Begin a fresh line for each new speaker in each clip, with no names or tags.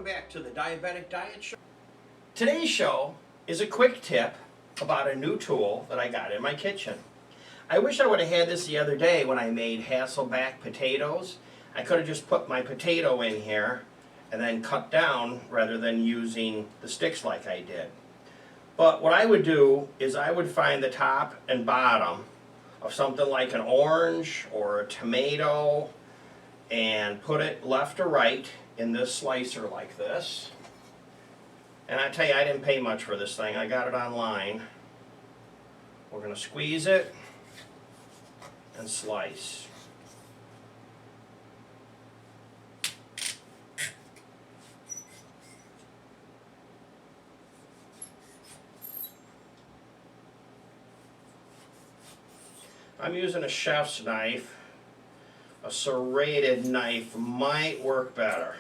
back to the Diabetic Diet Show. Today's show is a quick tip about a new tool that I got in my kitchen. I wish I would have had this the other day when I made Hasselback potatoes. I could have just put my potato in here and then cut down rather than using the sticks like I did. But what I would do is I would find the top and bottom of something like an orange or a tomato and put it left or right in this slicer like this. And I tell you, I didn't pay much for this thing. I got it online. We're going to squeeze it and slice. I'm using a chef's knife. A serrated knife might work better.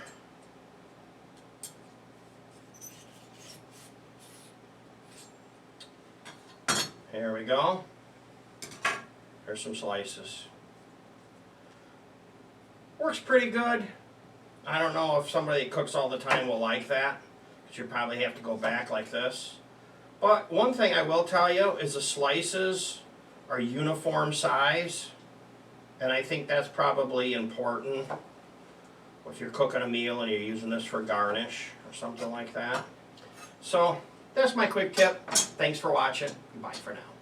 Here we go. There's some slices. Works pretty good. I don't know if somebody that cooks all the time will like that, because you probably have to go back like this. But one thing I will tell you is the slices are uniform size, and I think that's probably important if you're cooking a meal and you're using this for garnish or something like that. So that's my quick tip. Thanks for watching. Bye for now.